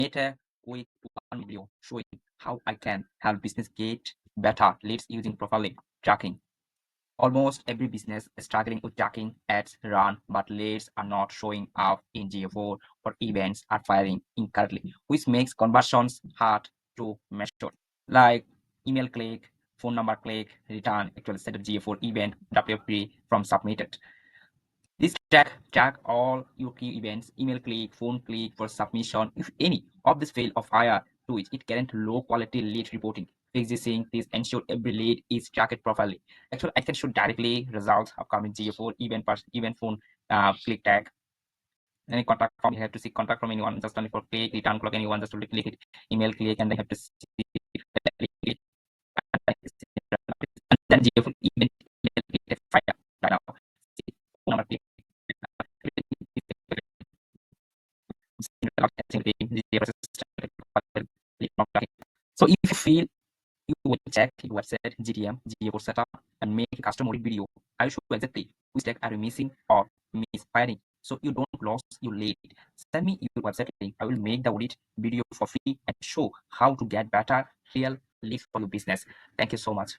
made a quick one video showing how I can help business get better leads using properly tracking. Almost every business is struggling with tracking ads run, but leads are not showing up in GA4 or events are firing incorrectly, which makes conversions hard to measure. Like email click, phone number click, return, actual set of GA4 event, WFP from submitted. This track all your key events, email click, phone click for submission. If any of this fail or fire to it, it current low quality lead reporting. Fixing this ensure every lead is tracked properly. Actually, I can show directly results upcoming GA4 event phone click tag. Any contact from you have to see contact from anyone just only for click, return clock anyone just to click it, email click, and they have to see click, and then GA4 event email click fire right now. See, phone number click. So if you feel you will check your website GTM, GA4 setup and make a custom audit video. I will show you exactly which tag are you missing or misfiring so you don't lose your lead. Send me your website link. I will make the audit video for free and show how to get better real leads for your business. Thank you so much.